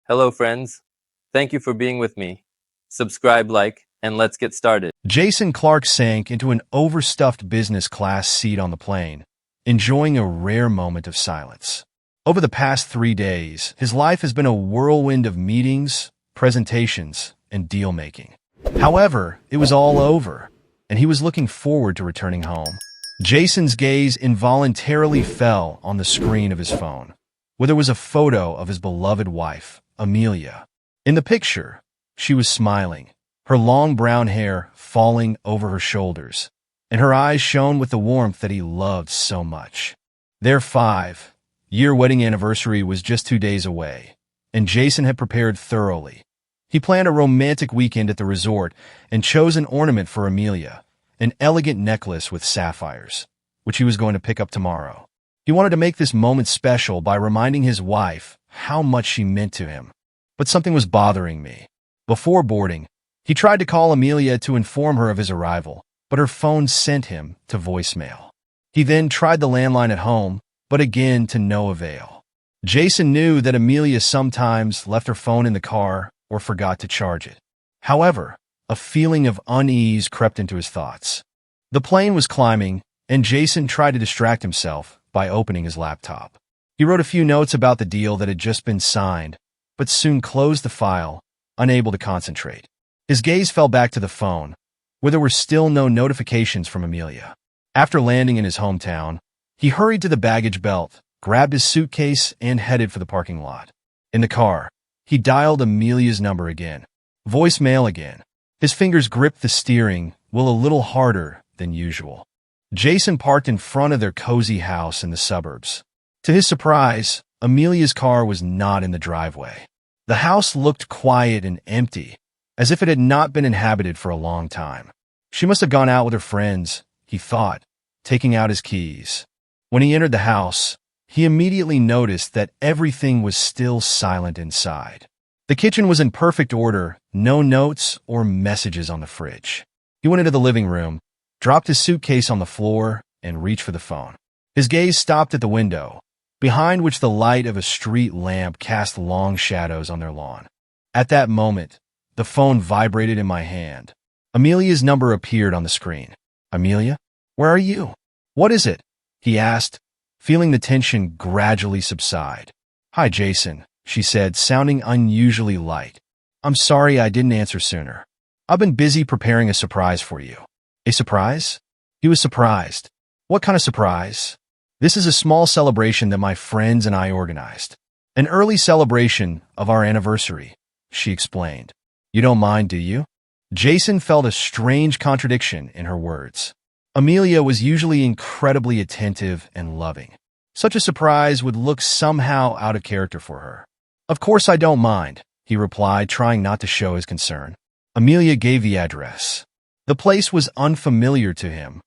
Hello, friends. Thank you for being with me. Subscribe, like, and let's get started. Jason Clark sank into an overstuffed business class seat on the plane, enjoying a rare moment of silence. Over the past 3 days, his life has been a whirlwind of meetings, presentations, and deal-making. However, it was all over, and he was looking forward to returning home. Jason's gaze involuntarily fell on the screen of his phone, where there was a photo of his beloved wife, Amelia. In the picture, she was smiling, her long brown hair falling over her shoulders, and her eyes shone with the warmth that he loved so much. Their 5-year wedding anniversary was just 2 days away, and Jason had prepared thoroughly. He planned a romantic weekend at the resort and chose an ornament for Amelia, an elegant necklace with sapphires, which he was going to pick up tomorrow. He wanted to make this moment special by reminding his wife how much she meant to him. But something was bothering me. Before boarding, he tried to call Amelia to inform her of his arrival, but her phone sent him to voicemail. He then tried the landline at home, but again to no avail. Jason knew that Amelia sometimes left her phone in the car or forgot to charge it. However, a feeling of unease crept into his thoughts. The plane was climbing, and Jason tried to distract himself by opening his laptop. He wrote a few notes about the deal that had just been signed, but soon closed the file, unable to concentrate. His gaze fell back to the phone, where there were still no notifications from Amelia. After landing in his hometown, he hurried to the baggage belt, grabbed his suitcase, and headed for the parking lot. In the car, he dialed Amelia's number again. Voicemail again. His fingers gripped the steering wheel a little harder than usual. Jason parked in front of their cozy house in the suburbs. To his surprise, Amelia's car was not in the driveway. The house looked quiet and empty, as if it had not been inhabited for a long time. She must have gone out with her friends, he thought, taking out his keys. When he entered the house, he immediately noticed that everything was still silent inside. The kitchen was in perfect order, no notes or messages on the fridge. He went into the living room, dropped his suitcase on the floor, and reached for the phone. His gaze stopped at the window, behind which the light of a street lamp cast long shadows on their lawn. At that moment, the phone vibrated in my hand. Amelia's number appeared on the screen. "Amelia? Where are you? What is it?" he asked, feeling the tension gradually subside. "Hi, Jason," she said, sounding unusually light. "I'm sorry I didn't answer sooner. I've been busy preparing a surprise for you." "A surprise?" He was surprised. "What kind of surprise?" "This is a small celebration that my friends and I organized. An early celebration of our anniversary," she explained. "You don't mind, do you?" Jason felt a strange contradiction in her words. Amelia was usually incredibly attentive and loving. Such a surprise would look somehow out of character for her. "Of course I don't mind," he replied, trying not to show his concern. Amelia gave the address. The place was unfamiliar to him,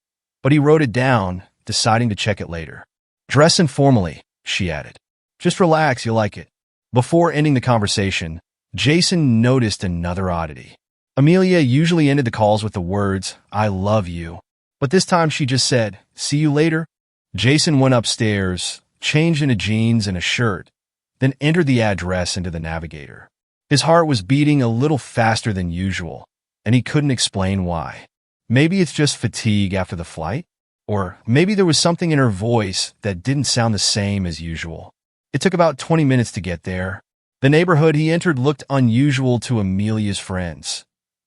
but he wrote it down, deciding to check it later. "Dress informally," she added. "Just relax, you'll like it." Before ending the conversation, Jason noticed another oddity. Amelia usually ended the calls with the words, "I love you," but this time she just said, "See you later." Jason went upstairs, changed into jeans and a shirt, then entered the address into the navigator. His heart was beating a little faster than usual, and he couldn't explain why. Maybe it's just fatigue after the flight? Or maybe there was something in her voice that didn't sound the same as usual. It took about 20 minutes to get there. The neighborhood he entered looked unusual to Amelia's friends.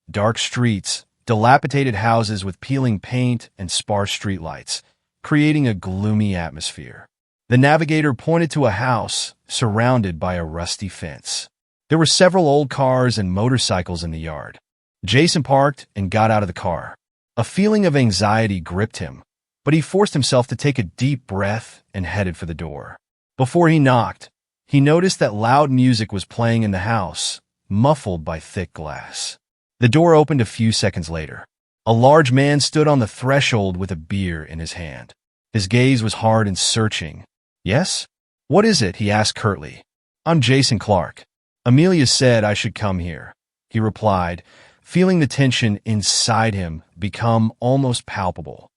Dark streets, dilapidated houses with peeling paint and sparse streetlights, creating a gloomy atmosphere. The navigator pointed to a house surrounded by a rusty fence. There were several old cars and motorcycles in the yard. Jason parked and got out of the car. A feeling of anxiety gripped him, but he forced himself to take a deep breath and headed for the door. Before he knocked, he noticed that loud music was playing in the house, muffled by thick glass. The door opened a few seconds later. A large man stood on the threshold with a beer in his hand. His gaze was hard and searching. "Yes? What is it?" he asked curtly. "I'm Jason Clark. Amelia said I should come here," he replied, feeling the tension inside him become almost palpable.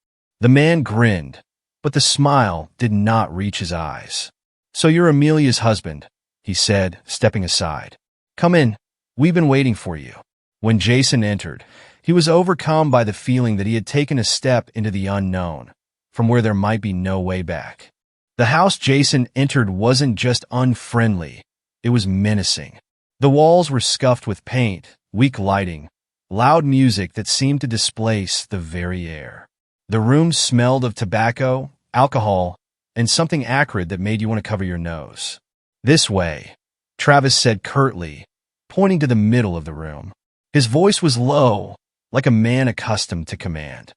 The man grinned, but the smile did not reach his eyes. "So you're Amelia's husband," he said, stepping aside. Come in. We've been waiting for you. When Jason entered, he was overcome by the feeling that he had taken a step into the unknown, from where there might be no way back. The house Jason entered wasn't just unfriendly, it was menacing. The walls were scuffed with paint, weak lighting, loud music that seemed to displace the very air. The room smelled of tobacco, alcohol, and something acrid that made you want to cover your nose. This way, Travis said curtly, pointing to the middle of the room. His voice was low, like a man accustomed to command.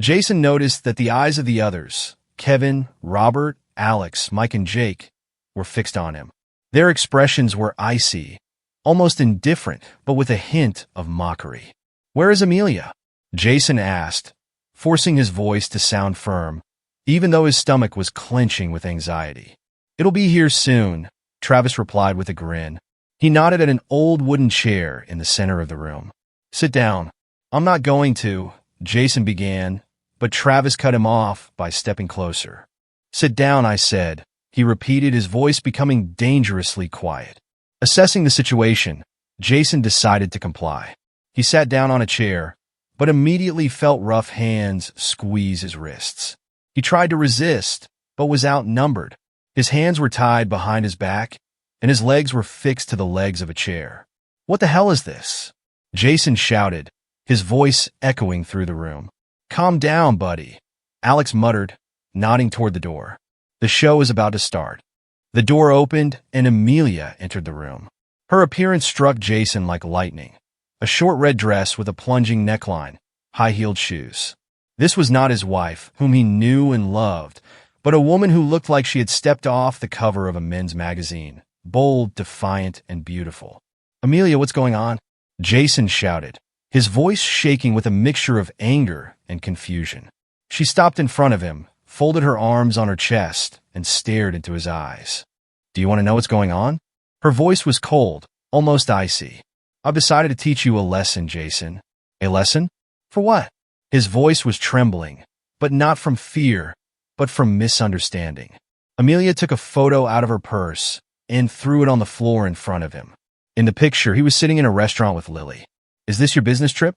Jason noticed that the eyes of the others, Kevin, Robert, Alex, Mike, and Jake, were fixed on him. Their expressions were icy, almost indifferent, but with a hint of mockery. "Where is Amelia?" Jason asked, forcing his voice to sound firm, even though his stomach was clenching with anxiety. "It'll be here soon," Travis replied with a grin. He nodded at an old wooden chair in the center of the room. "Sit down." "I'm not going to," Jason began, but Travis cut him off by stepping closer. "Sit down," I said, he repeated, his voice becoming dangerously quiet. Assessing the situation, Jason decided to comply. He sat down on a chair, but immediately felt rough hands squeeze his wrists. He tried to resist, but was outnumbered. His hands were tied behind his back, and his legs were fixed to the legs of a chair. "What the hell is this?" Jason shouted, his voice echoing through the room. "Calm down, buddy," Alex muttered, nodding toward the door. The show is about to start. The door opened, and Amelia entered the room. Her appearance struck Jason like lightning. A short red dress with a plunging neckline, high-heeled shoes. This was not his wife, whom he knew and loved, but a woman who looked like she had stepped off the cover of a men's magazine, bold, defiant, and beautiful. "Amelia, what's going on?" Jason shouted, his voice shaking with a mixture of anger and confusion. She stopped in front of him, folded her arms on her chest, and stared into his eyes. "Do you want to know what's going on?" Her voice was cold, almost icy. "I've decided to teach you a lesson, Jason." "A lesson? For what?" His voice was trembling, but not from fear, but from misunderstanding. Amelia took a photo out of her purse and threw it on the floor in front of him. In the picture, he was sitting in a restaurant with Lily. "Is this your business trip?"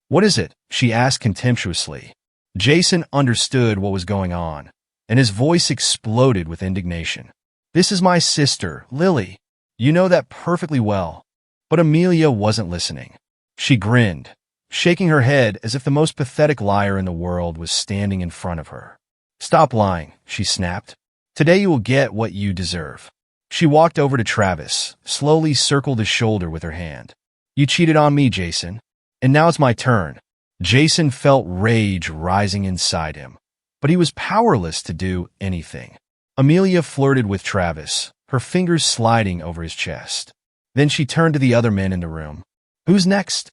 "What is it?" she asked contemptuously. Jason understood what was going on, and his voice exploded with indignation. "This is my sister, Lily. You know that perfectly well." But Amelia wasn't listening. She grinned, shaking her head as if the most pathetic liar in the world was standing in front of her. "Stop lying," she snapped. "Today you will get what you deserve." She walked over to Travis, slowly circled his shoulder with her hand. "You cheated on me, Jason, and now it's my turn." Jason felt rage rising inside him, but he was powerless to do anything. Amelia flirted with Travis, her fingers sliding over his chest. Then she turned to the other men in the room. "Who's next?"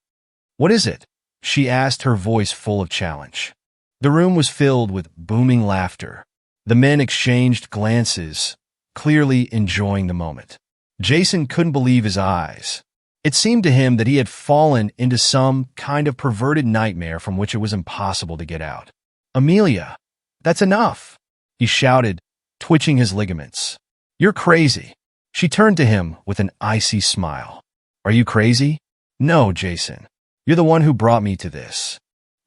"What is it?" she asked, her voice full of challenge. The room was filled with booming laughter. The men exchanged glances, clearly enjoying the moment. Jason couldn't believe his eyes. It seemed to him that he had fallen into some kind of perverted nightmare from which it was impossible to get out. "Amelia, that's enough," he shouted, twitching his ligaments. "You're crazy." She turned to him with an icy smile. "Are you crazy?" "No, Jason. You're the one who brought me to this."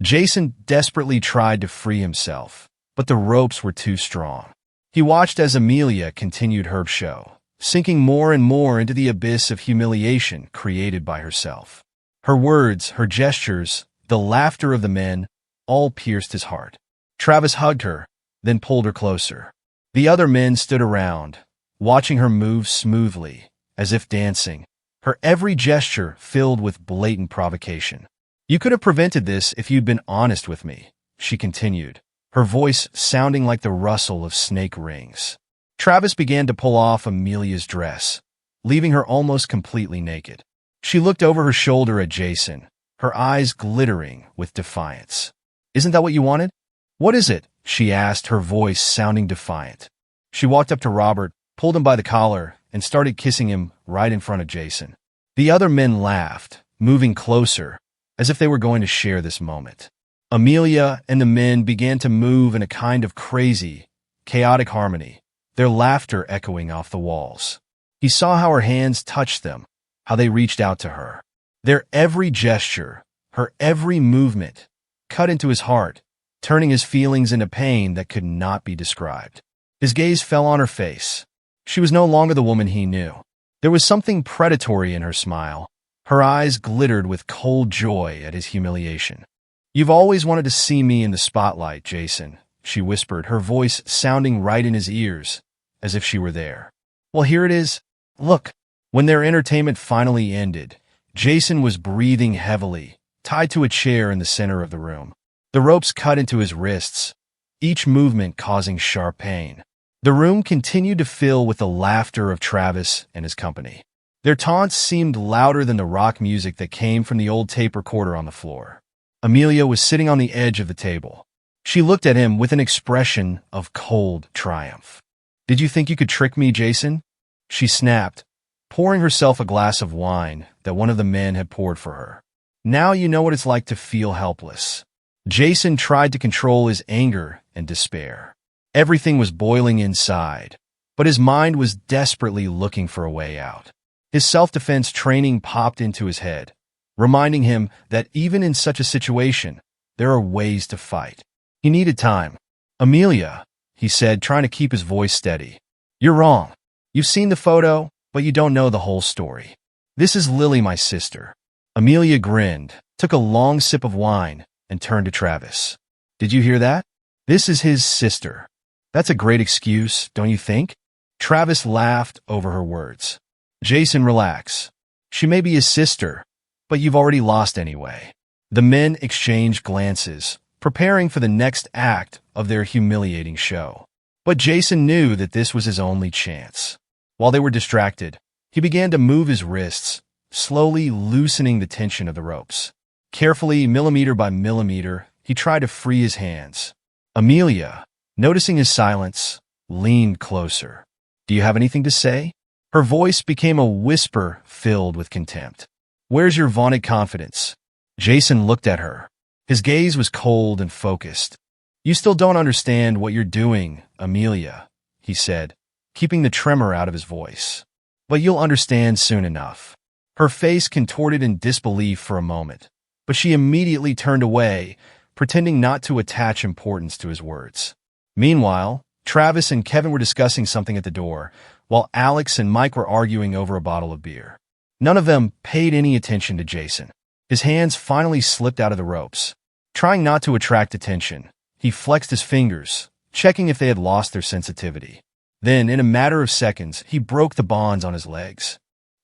Jason desperately tried to free himself, but the ropes were too strong. He watched as Amelia continued her show, sinking more and more into the abyss of humiliation created by herself. Her words, her gestures, the laughter of the men, all pierced his heart. Travis hugged her, then pulled her closer. The other men stood around, watching her move smoothly, as if dancing, her every gesture filled with blatant provocation. "You could have prevented this if you'd been honest with me," she continued, her voice sounding like the rustle of snake rings. Travis began to pull off Amelia's dress, leaving her almost completely naked. She looked over her shoulder at Jason, her eyes glittering with defiance. "Isn't that what you wanted?" "What is it?" she asked, her voice sounding defiant. She walked up to Robert, pulled him by the collar, and started kissing him right in front of Jason. The other men laughed, moving closer, as if they were going to share this moment. Amelia and the men began to move in a kind of crazy, chaotic harmony, their laughter echoing off the walls. He saw how her hands touched them, how they reached out to her. Their every gesture, her every movement, cut into his heart, turning his feelings into pain that could not be described. His gaze fell on her face. She was no longer the woman he knew. There was something predatory in her smile. Her eyes glittered with cold joy at his humiliation. "You've always wanted to see me in the spotlight, Jason," she whispered, her voice sounding right in his ears, as if she were there. "Well, here it is. Look." When their entertainment finally ended, Jason was breathing heavily, tied to a chair in the center of the room. The ropes cut into his wrists, each movement causing sharp pain. The room continued to fill with the laughter of Travis and his company. Their taunts seemed louder than the rock music that came from the old tape recorder on the floor. Amelia was sitting on the edge of the table. She looked at him with an expression of cold triumph. "Did you think you could trick me, Jason?" she snapped, pouring herself a glass of wine that one of the men had poured for her. "Now you know what it's like to feel helpless." Jason tried to control his anger and despair. Everything was boiling inside, but his mind was desperately looking for a way out. His self-defense training popped into his head, reminding him that even in such a situation, there are ways to fight. He needed time. "Amelia," he said, trying to keep his voice steady. "You're wrong. You've seen the photo, but you don't know the whole story. This is Lily, my sister." Amelia grinned, took a long sip of wine, and turned to Travis. "Did you hear that? This is his sister. That's a great excuse, don't you think?" Travis laughed over her words. "Jason, relax. She may be his sister, but you've already lost anyway." The men exchanged glances, preparing for the next act of their humiliating show. But Jason knew that this was his only chance. While they were distracted, he began to move his wrists, slowly loosening the tension of the ropes. Carefully, millimeter by millimeter, he tried to free his hands. Amelia, noticing his silence, leaned closer. "Do you have anything to say?" Her voice became a whisper filled with contempt. "Where's your vaunted confidence?" Jason looked at her. His gaze was cold and focused. "You still don't understand what you're doing, Amelia," he said, keeping the tremor out of his voice. "But you'll understand soon enough." Her face contorted in disbelief for a moment, but she immediately turned away, pretending not to attach importance to his words. Meanwhile, Travis and Kevin were discussing something at the door, while Alex and Mike were arguing over a bottle of beer. None of them paid any attention to Jason. His hands finally slipped out of the ropes. Trying not to attract attention, he flexed his fingers, checking if they had lost their sensitivity. Then, in a matter of seconds, he broke the bonds on his legs.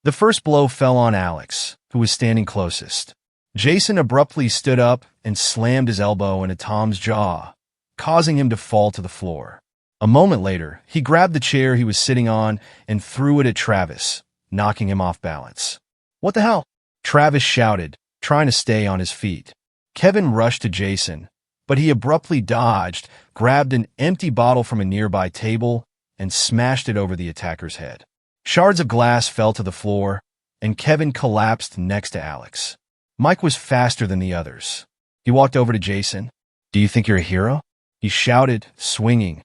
The first blow fell on Alex, who was standing closest. Jason abruptly stood up and slammed his elbow into Tom's jaw, causing him to fall to the floor. A moment later, he grabbed the chair he was sitting on and threw it at Travis, knocking him off balance. "What the hell?" Travis shouted, trying to stay on his feet. Kevin rushed to Jason, but he abruptly dodged, grabbed an empty bottle from a nearby table, and smashed it over the attacker's head. Shards of glass fell to the floor, and Kevin collapsed next to Alex. Mike was faster than the others. He walked over to Jason. "Do you think you're a hero?" he shouted, swinging.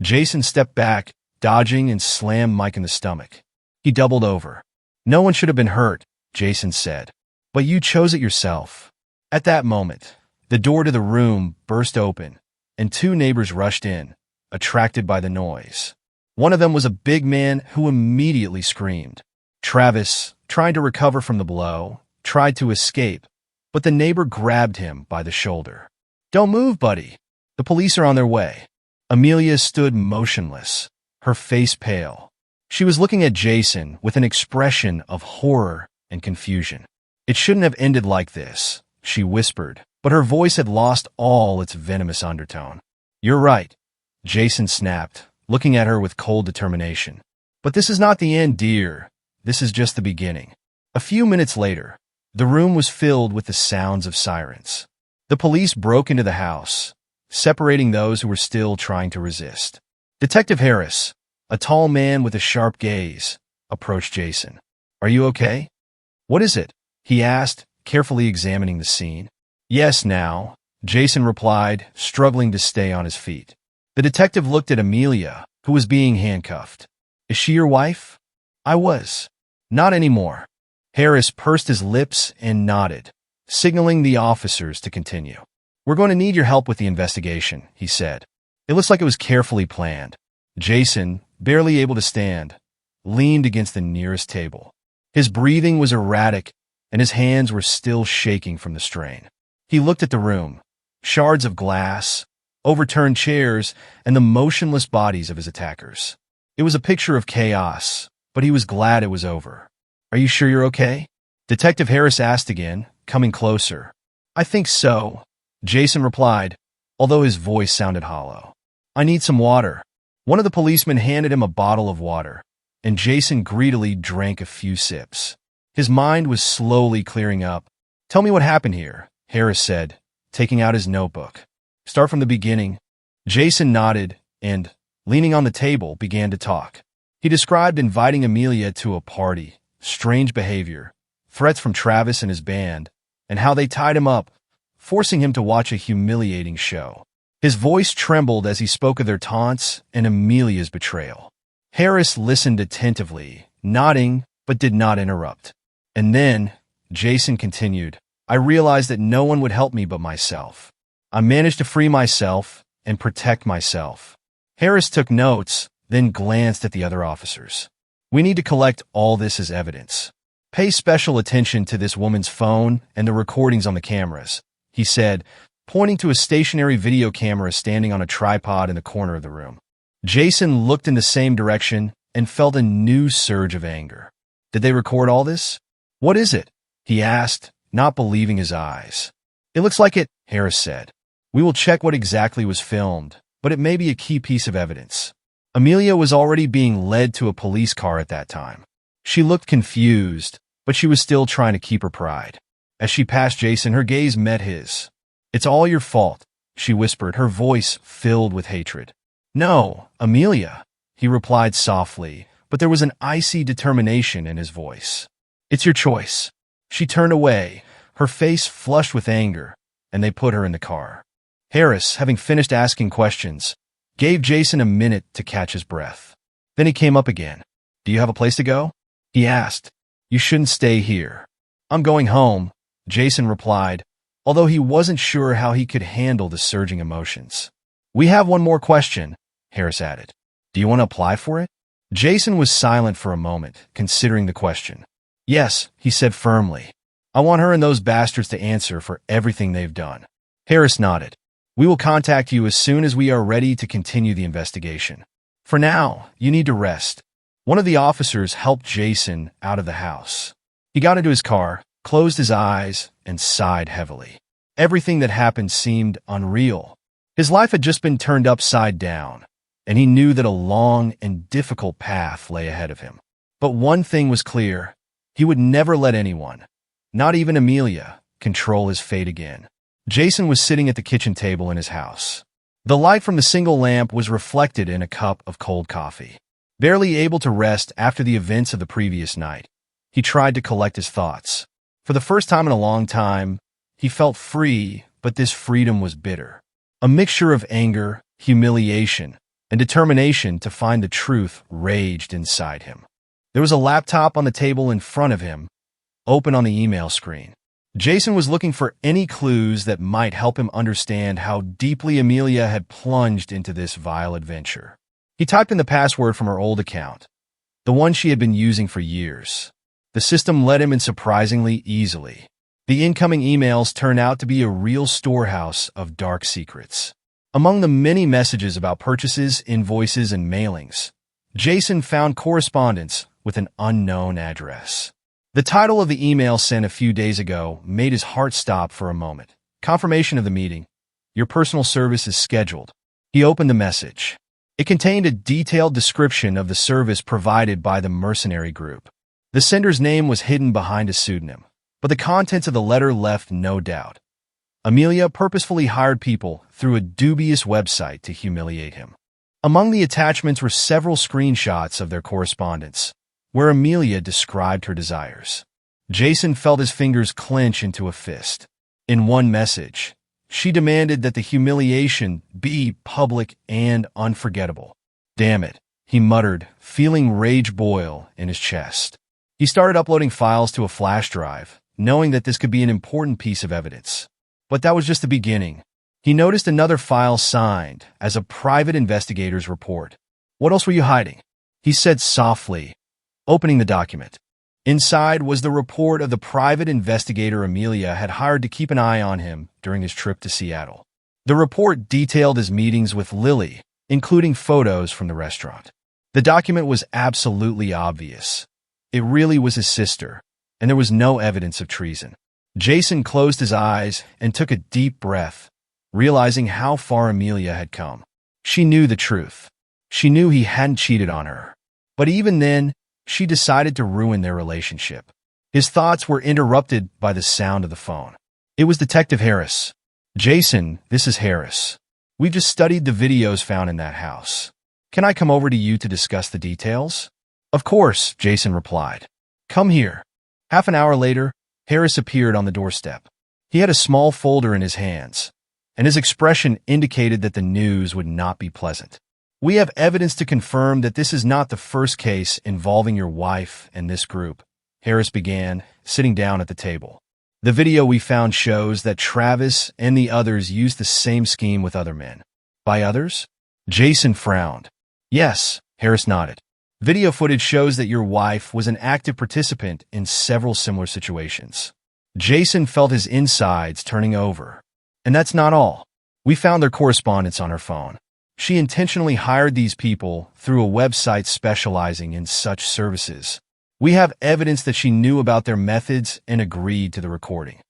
Jason stepped back, dodging, and slammed Mike in the stomach. He doubled over. "No one should have been hurt," Jason said. "But you chose it yourself." At that moment, the door to the room burst open, and two neighbors rushed in, attracted by the noise. One of them was a big man who immediately screamed. Travis, trying to recover from the blow, tried to escape, but the neighbor grabbed him by the shoulder. "Don't move, buddy. The police are on their way." Amelia stood motionless, her face pale. She was looking at Jason with an expression of horror and confusion. "It shouldn't have ended like this," she whispered, but her voice had lost all its venomous undertone. "You're right," Jason snapped, looking at her with cold determination. "But this is not the end, dear. This is just the beginning." A few minutes later, the room was filled with the sounds of sirens. The police broke into the house, separating those who were still trying to resist. Detective Harris, a tall man with a sharp gaze, approached Jason. "Are you okay?" "What is it?" he asked, carefully examining the scene. "Yes, now," Jason replied, struggling to stay on his feet. The detective looked at Amelia, who was being handcuffed. "Is she your wife?" "I was. Not anymore." Harris pursed his lips and nodded, signaling the officers to continue. "We're going to need your help with the investigation," he said. It looks like it was carefully planned. Jason, barely able to stand, leaned against the nearest table. His breathing was erratic, and his hands were still shaking from the strain. He looked at the room. Shards of glass, overturned chairs, and the motionless bodies of his attackers. It was a picture of chaos, but he was glad it was over. "Are you sure you're okay?" Detective Harris asked again, coming closer. "I think so," Jason replied, although his voice sounded hollow. "I need some water." One of the policemen handed him a bottle of water, and Jason greedily drank a few sips. His mind was slowly clearing up. "Tell me what happened here," Harris said, taking out his notebook. "Start from the beginning." Jason nodded and, leaning on the table, began to talk. He described inviting Amelia to a party, strange behavior, threats from Travis and his band, and how they tied him up, forcing him to watch a humiliating show. His voice trembled as he spoke of their taunts and Amelia's betrayal. Harris listened attentively, nodding, but did not interrupt. "And then," Jason continued, "I realized that no one would help me but myself. I managed to free myself and protect myself." Harris took notes, then glanced at the other officers. "We need to collect all this as evidence. Pay special attention to this woman's phone and the recordings on the cameras," he said, pointing to a stationary video camera standing on a tripod in the corner of the room. Jason looked in the same direction and felt a new surge of anger. "Did they record all this?" "What is it?" he asked, not believing his eyes. "It looks like it," Harris said. "We will check what exactly was filmed, but it may be a key piece of evidence." Amelia was already being led to a police car at that time. She looked confused, but she was still trying to keep her pride. As she passed Jason, her gaze met his. "It's all your fault," she whispered, her voice filled with hatred. "No, Amelia," he replied softly, but there was an icy determination in his voice. "It's your choice." She turned away, her face flushed with anger, and they put her in the car. Harris, having finished asking questions, gave Jason a minute to catch his breath. Then he came up again. "Do you have a place to go?" he asked. "You shouldn't stay here." "I'm going home," Jason replied, although he wasn't sure how he could handle the surging emotions. "We have one more question," Harris added. "Do you want to apply for it?" Jason was silent for a moment, considering the question. "Yes," he said firmly. "I want her and those bastards to answer for everything they've done." Harris nodded. "We will contact you as soon as we are ready to continue the investigation. For now, you need to rest." One of the officers helped Jason out of the house. He got into his car, closed his eyes, and sighed heavily. Everything that happened seemed unreal. His life had just been turned upside down, and he knew that a long and difficult path lay ahead of him. But one thing was clear. He would never let anyone, not even Amelia, control his fate again. Jason was sitting at the kitchen table in his house. The light from the single lamp was reflected in a cup of cold coffee. Barely able to rest after the events of the previous night, he tried to collect his thoughts. For the first time in a long time, he felt free, but this freedom was bitter. A mixture of anger, humiliation, and determination to find the truth raged inside him. There was a laptop on the table in front of him, open on the email screen. Jason was looking for any clues that might help him understand how deeply Amelia had plunged into this vile adventure. He typed in the password from her old account, the one she had been using for years. The system let him in surprisingly easily. The incoming emails turned out to be a real storehouse of dark secrets. Among the many messages about purchases, invoices, and mailings, Jason found correspondence with an unknown address. The title of the email sent a few days ago made his heart stop for a moment. "Confirmation of the meeting. Your personal service is scheduled." He opened the message. It contained a detailed description of the service provided by the mercenary group. The sender's name was hidden behind a pseudonym, but the contents of the letter left no doubt. Amelia purposefully hired people through a dubious website to humiliate him. Among the attachments were several screenshots of their correspondence, where Amelia described her desires. Jason felt his fingers clench into a fist. In one message, she demanded that the humiliation be public and unforgettable. "Damn it," he muttered, feeling rage boil in his chest. He started uploading files to a flash drive, knowing that this could be an important piece of evidence. But that was just the beginning. He noticed another file signed as a private investigator's report. "What else were you hiding?" he said softly, opening the document. Inside was the report of the private investigator Amelia had hired to keep an eye on him during his trip to Seattle. The report detailed his meetings with Lily, including photos from the restaurant. The document was absolutely obvious. It really was his sister, and there was no evidence of treason. Jason closed his eyes and took a deep breath, realizing how far Amelia had come. She knew the truth. She knew he hadn't cheated on her. But even then, she decided to ruin their relationship. His thoughts were interrupted by the sound of the phone. It was Detective Harris. "Jason, this is Harris. We've just studied the videos found in that house. Can I come over to you to discuss the details?" "Of course," Jason replied. "Come here." Half an hour later, Harris appeared on the doorstep. He had a small folder in his hands, and his expression indicated that the news would not be pleasant. "We have evidence to confirm that this is not the first case involving your wife and this group," Harris began, sitting down at the table. "The video we found shows that Travis and the others used the same scheme with other men." "By others?" Jason frowned. "Yes," Harris nodded. "Video footage shows that your wife was an active participant in several similar situations." Jason felt his insides turning over. "And that's not all. We found their correspondence on her phone. She intentionally hired these people through a website specializing in such services. We have evidence that she knew about their methods and agreed to the recording."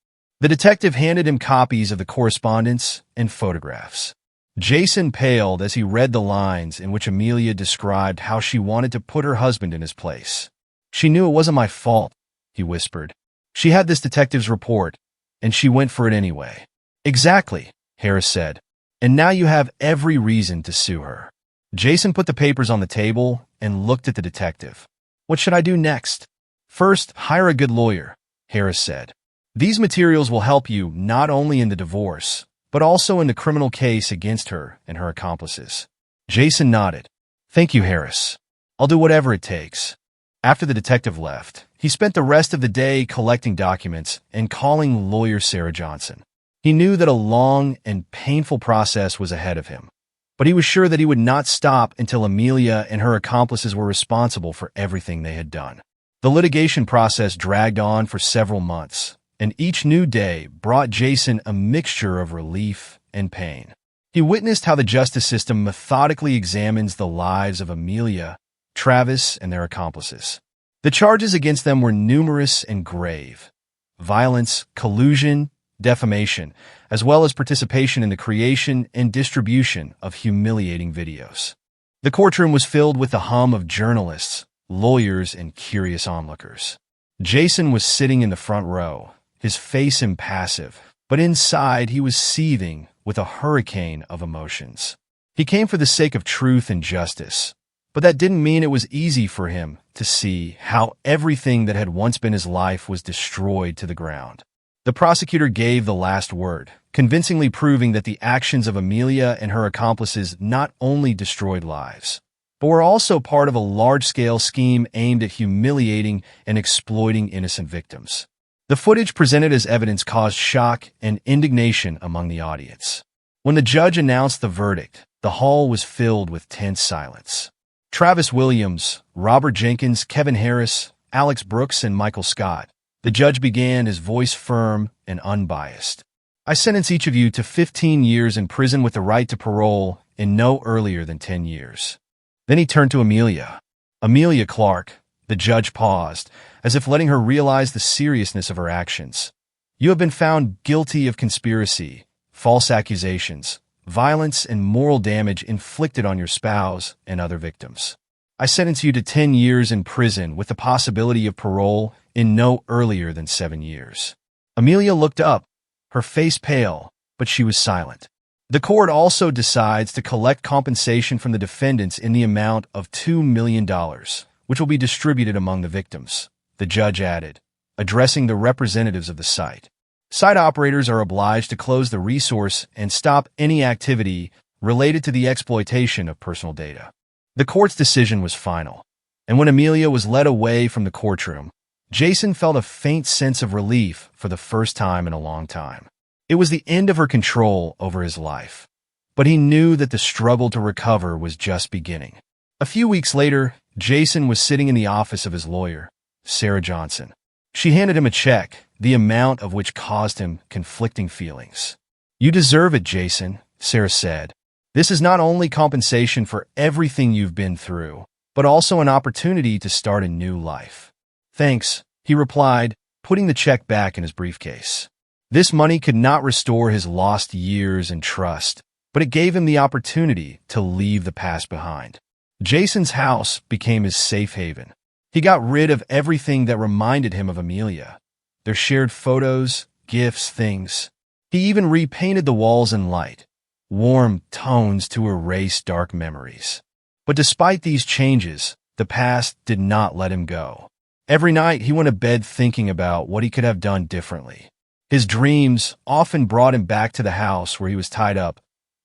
The detective handed him copies of the correspondence and photographs. Jason paled as he read the lines in which Amelia described how she wanted to put her husband in his place. "She knew it wasn't my fault," he whispered. "She had this detective's report, and she went for it anyway." "Exactly," Harris said. "And now you have every reason to sue her." Jason put the papers on the table and looked at the detective. "What should I do next?" "First, hire a good lawyer," Harris said. "These materials will help you not only in the divorce, but also in the criminal case against her and her accomplices." Jason nodded. "Thank you, Harris. I'll do whatever it takes." After the detective left, he spent the rest of the day collecting documents and calling lawyer Sarah Johnson. He knew that a long and painful process was ahead of him, but he was sure that he would not stop until Amelia and her accomplices were responsible for everything they had done. The litigation process dragged on for several months, and each new day brought Jason a mixture of relief and pain. He witnessed how the justice system methodically examines the lives of Amelia, Travis, and their accomplices. The charges against them were numerous and grave: violence, collusion, defamation, as well as participation in the creation and distribution of humiliating videos. The courtroom was filled with the hum of journalists, lawyers, and curious onlookers. Jason was sitting in the front row, his face impassive, but inside he was seething with a hurricane of emotions. He came for the sake of truth and justice, but that didn't mean it was easy for him to see how everything that had once been his life was destroyed to the ground. The prosecutor gave the last word, convincingly proving that the actions of Amelia and her accomplices not only destroyed lives, but were also part of a large-scale scheme aimed at humiliating and exploiting innocent victims. The footage presented as evidence caused shock and indignation among the audience. When the judge announced the verdict, the hall was filled with tense silence. Travis Williams, Robert Jenkins, Kevin Harris, Alex Brooks, and Michael Scott. The judge began, his voice firm and unbiased. "I sentence each of you to 15 years in prison with the right to parole in no earlier than 10 years. Then he turned to Amelia. "Amelia Clark," the judge paused, as if letting her realize the seriousness of her actions. "You have been found guilty of conspiracy, false accusations, violence, and moral damage inflicted on your spouse and other victims. I sentence you to 10 years in prison with the possibility of parole in no earlier than 7 years." Amelia looked up, her face pale, but she was silent. The court also decides to collect compensation from the defendants in the amount of $2 million, which will be distributed among the victims, the judge added, addressing the representatives of the site. Site operators are obliged to close the resource and stop any activity related to the exploitation of personal data. The court's decision was final, and when Amelia was led away from the courtroom, Jason felt a faint sense of relief for the first time in a long time. It was the end of her control over his life, but he knew that the struggle to recover was just beginning. A few weeks later, Jason was sitting in the office of his lawyer, Sarah Johnson. She handed him a check, the amount of which caused him conflicting feelings. "You deserve it, Jason," Sarah said. "This is not only compensation for everything you've been through, but also an opportunity to start a new life." "Thanks," he replied, putting the check back in his briefcase. This money could not restore his lost years and trust, but it gave him the opportunity to leave the past behind. Jason's house became his safe haven. He got rid of everything that reminded him of Amelia. Their shared photos, gifts, things. He even repainted the walls in light, warm tones to erase dark memories. But despite these changes, the past did not let him go. Every night he went to bed thinking about what he could have done differently. His dreams often brought him back to the house where he was tied up,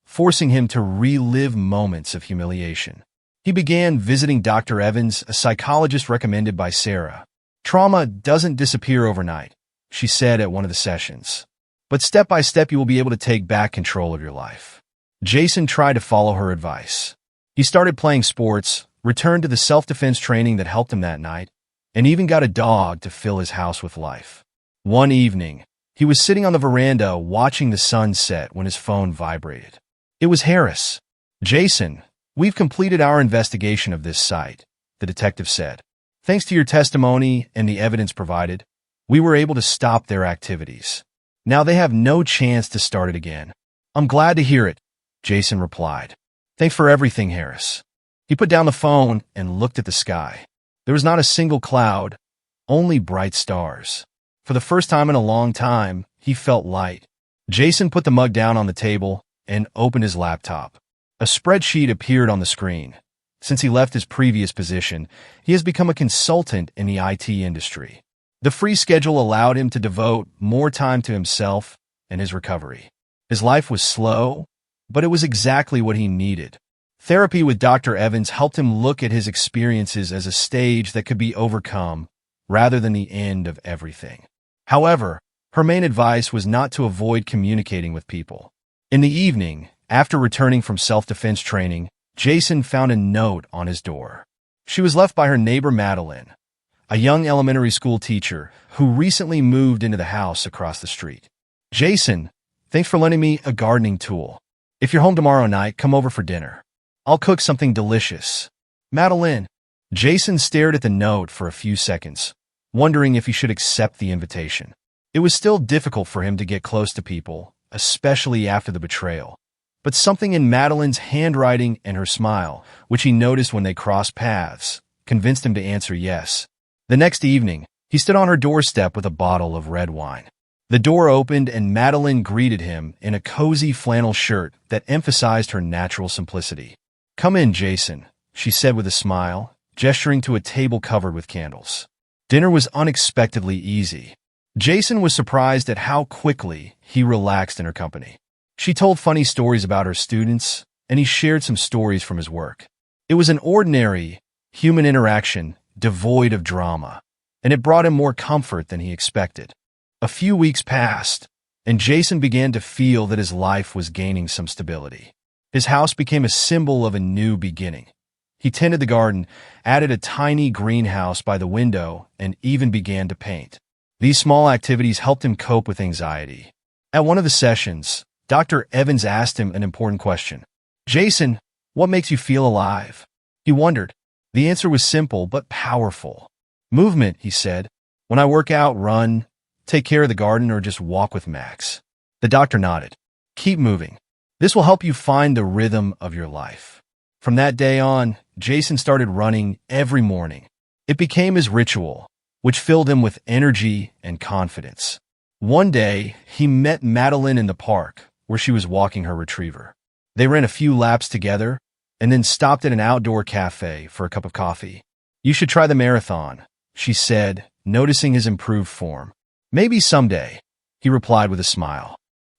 forcing him to relive moments of humiliation. He began visiting Dr. Evans, a psychologist recommended by Sarah. "Trauma doesn't disappear overnight," she said at one of the sessions. "But step by step you will be able to take back control of your life." Jason tried to follow her advice. He started playing sports, returned to the self-defense training that helped him that night, and even got a dog to fill his house with life. One evening, he was sitting on the veranda watching the sun set when his phone vibrated. It was Harris. "Jason, we've completed our investigation of this site," the detective said. "Thanks to your testimony and the evidence provided, we were able to stop their activities. Now they have no chance to start it again." "I'm glad to hear it," Jason replied. "Thanks for everything, Harris." He put down the phone and looked at the sky. There was not a single cloud, only bright stars. For the first time in a long time, he felt light. Jason put the mug down on the table and opened his laptop. A spreadsheet appeared on the screen. Since he left his previous position, he has become a consultant in the IT industry. The free schedule allowed him to devote more time to himself and his recovery. His life was slow, but it was exactly what he needed. Therapy with Dr. Evans helped him look at his experiences as a stage that could be overcome rather than the end of everything. However, her main advice was not to avoid communicating with people. In the evening, after returning from self-defense training, Jason found a note on his door. She was left by her neighbor Madeline, a young elementary school teacher who recently moved into the house across the street. "Jason, thanks for lending me a gardening tool. If you're home tomorrow night, come over for dinner. I'll cook something delicious. Madeline." Jason stared at the note for a few seconds, wondering if he should accept the invitation. It was still difficult for him to get close to people, especially after the betrayal. But something in Madeline's handwriting and her smile, which he noticed when they crossed paths, convinced him to answer yes. The next evening, he stood on her doorstep with a bottle of red wine. The door opened and Madeline greeted him in a cozy flannel shirt that emphasized her natural simplicity. "Come in, Jason," she said with a smile, gesturing to a table covered with candles. Dinner was unexpectedly easy. Jason was surprised at how quickly he relaxed in her company. She told funny stories about her students, and he shared some stories from his work. It was an ordinary, human interaction devoid of drama, and it brought him more comfort than he expected. A few weeks passed, and Jason began to feel that his life was gaining some stability. His house became a symbol of a new beginning. He tended the garden, added a tiny greenhouse by the window, and even began to paint. These small activities helped him cope with anxiety. At one of the sessions, Dr. Evans asked him an important question. "Jason, what makes you feel alive?" He wondered. The answer was simple but powerful. "Movement," he said. "When I work out, run, take care of the garden, or just walk with Max." The doctor nodded. "Keep moving. This will help you find the rhythm of your life." From that day on, Jason started running every morning. It became his ritual, which filled him with energy and confidence. One day, he met Madeline in the park, where she was walking her retriever. They ran a few laps together, and then stopped at an outdoor cafe for a cup of coffee. "You should try the marathon," she said, noticing his improved form. "Maybe someday," he replied with a smile.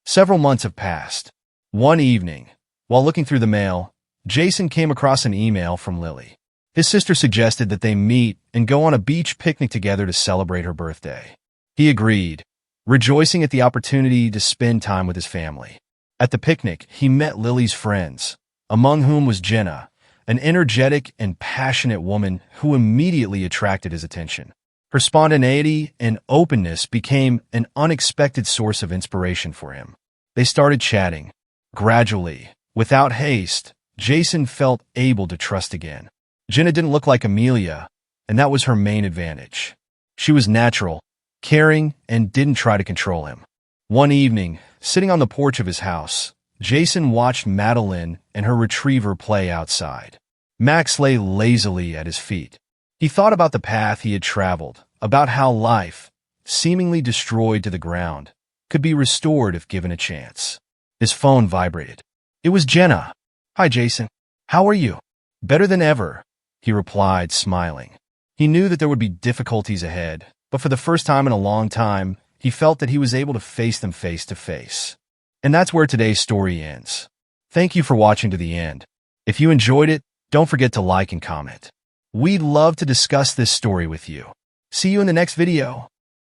Several months have passed. One evening, while looking through the mail, Jason came across an email from Lily. His sister suggested that they meet and go on a beach picnic together to celebrate her birthday. He agreed, rejoicing at the opportunity to spend time with his family. At the picnic, he met Lily's friends, among whom was Jenna, an energetic and passionate woman who immediately attracted his attention. Her spontaneity and openness became an unexpected source of inspiration for him. They started chatting. Gradually, without haste, Jason felt able to trust again. Jenna didn't look like Amelia, and that was her main advantage. She was natural, caring, and didn't try to control him. One evening, sitting on the porch of his house, Jason watched Madeline and her retriever play outside. Max lay lazily at his feet. He thought about the path he had traveled, about how life, seemingly destroyed to the ground, could be restored if given a chance. His phone vibrated. It was Jenna. "Hi, Jason. How are you?" "Better than ever," he replied, smiling. He knew that there would be difficulties ahead, but for the first time in a long time, he felt that he was able to face them face to face. And that's where today's story ends. Thank you for watching to the end. If you enjoyed it, don't forget to like and comment. We'd love to discuss this story with you. See you in the next video.